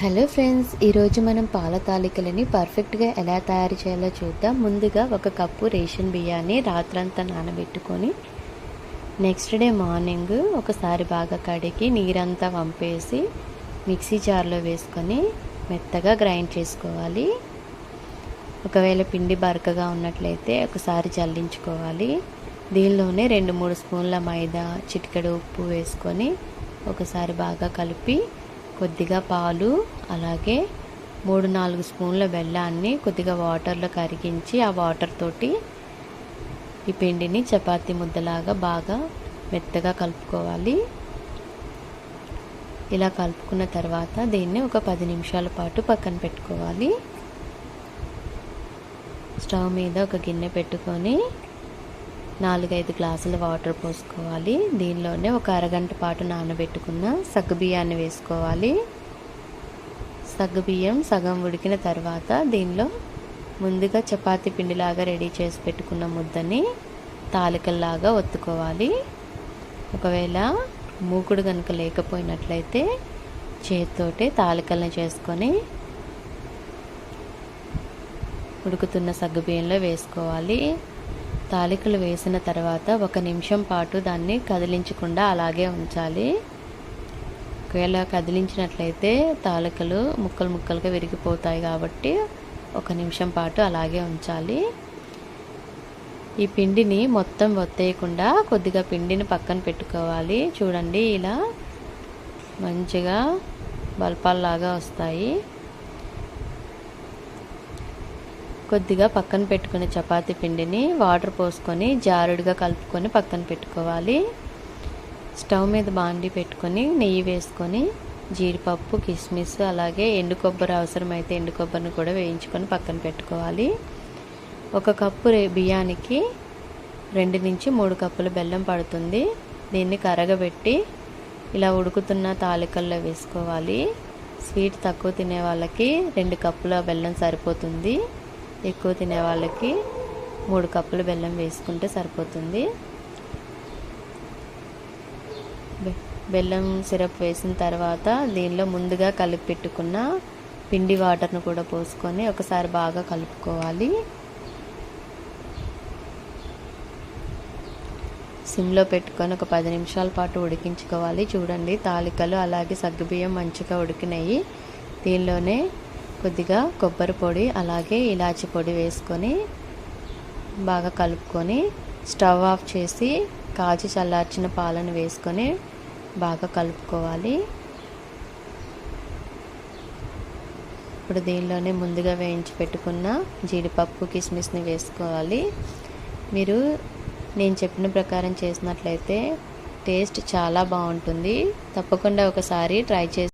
Hello friends, ఈరోజు మనం పాల తాలికలని పర్ఫెక్ట్గా ఎలా తయారు చేయాలో చూద్దాం. ముందుగా ఒక కప్పు రేషన్ బియ్యాన్ని రాత్రంతా నానబెట్టుకొని నెక్స్ట్ డే మార్నింగ్ ఒకసారి బాగా కడిగి నీరంతా వంపేసి మిక్సీ జార్లో వేసుకొని మెత్తగా గ్రైండ్ చేసుకోవాలి. ఒకవేళ పిండి బరకగా ఉన్నట్లయితే ఒకసారి జల్లించుకోవాలి. దీనిలోనే 2-3 స్పూన్ల మైదా, చిటికెడు ఉప్పు వేసుకొని ఒకసారి బాగా కలిపి కొద్దిగా పాలు, అలాగే 3-4 స్పూన్ల బెల్లాన్ని కొద్దిగా వాటర్లో కరిగించి ఆ వాటర్ తోటి ఈ పిండిని చపాతీ ముద్దలాగా బాగా మెత్తగా కలుపుకోవాలి. ఇలా కలుపుకున్న తర్వాత దీన్ని ఒక 10 నిమిషాల పాటు పక్కన పెట్టుకోవాలి. స్టవ్ మీద ఒక గిన్నె పెట్టుకొని 4-5 గ్లాసుల వాటర్ పోసుకోవాలి. దీనిలోనే ఒక అరగంట పాటు నానబెట్టుకున్న సగ్గుబియ్యాన్ని వేసుకోవాలి. సగ్గుబియ్యం సగం ఉడికిన తర్వాత దీనిలో ముందుగా చపాతీ పిండిలాగా రెడీ చేసి పెట్టుకున్న ముద్దని తాలికల్లాగా ఒత్తుకోవాలి. ఒకవేళ మూకుడు కనుక లేకపోయినట్లయితే చేతితోటే తాలికల్ని చేసుకొని ఉడుకుతున్న సగ్గుబియ్యంలో వేసుకోవాలి. తాలికలు వేసిన తర్వాత 1 నిమిషం పాటు దాన్ని కదిలించకుండా అలాగే ఉంచాలి. ఒకవేళ కదిలించినట్లయితే తాలికలు ముక్కలు ముక్కలుగా విరిగిపోతాయి కాబట్టి 1 నిమిషం పాటు అలాగే ఉంచాలి. ఈ పిండిని మొత్తం ఒత్తేయకుండా కొద్దిగా పిండిని పక్కన పెట్టుకోవాలి. చూడండి, ఇలా మంచిగా బల్పాల్లాగా వస్తాయి. కొద్దిగా పక్కన పెట్టుకుని చపాతీ పిండిని వాటర్ పోసుకొని జారుడుగా కలుపుకొని పక్కన పెట్టుకోవాలి. స్టవ్ మీద బాండి పెట్టుకొని నెయ్యి వేసుకొని జీడిపప్పు, కిస్మిస్, అలాగే ఎండు కొబ్బరి అవసరమైతే ఎండు కొబ్బరిని కూడా వేయించుకొని పక్కన పెట్టుకోవాలి. 1 కప్పు బియ్యానికి 2-3 కప్పుల బెల్లం పడుతుంది. దీన్ని కరగబెట్టి ఇలా ఉడుకుతున్న తాలికల్లో వేసుకోవాలి. స్వీట్ తక్కువ తినే వాళ్ళకి 2 కప్పుల బెల్లం సరిపోతుంది. ఎక్కువ తినే వాళ్ళకి 3 కప్పుల బెల్లం వేసుకుంటే సరిపోతుంది. బెల్లం సిరప్ వేసిన తర్వాత దీనిలో ముందుగా కలిపి పెట్టుకున్న పిండి వాటర్ను కూడా పోసుకొని ఒకసారి బాగా కలుపుకోవాలి. సిమ్లో పెట్టుకొని ఒక 10 నిమిషాల పాటు ఉడికించుకోవాలి. చూడండి, తాలికలు అలాగే సగ్గుబియ్యం మంచిగా ఉడికినాయి. దీనిలోనే కొద్దిగా కొబ్బరి పొడి, అలాగే ఇలాచి పొడి వేసుకొని బాగా కలుపుకొని స్టవ్ ఆఫ్ చేసి కాచి చల్లార్చిన పాలను వేసుకొని బాగా కలుపుకోవాలి. ఇప్పుడు దీనిలోనే ముందుగా వేయించి పెట్టుకున్న జీడిపప్పు, కిస్మిస్ని వేసుకోవాలి. మీరు నేను చెప్పిన ప్రకారం చేసినట్లయితే టేస్ట్ చాలా బాగుంటుంది. తప్పకుండా ఒకసారి ట్రై చేసి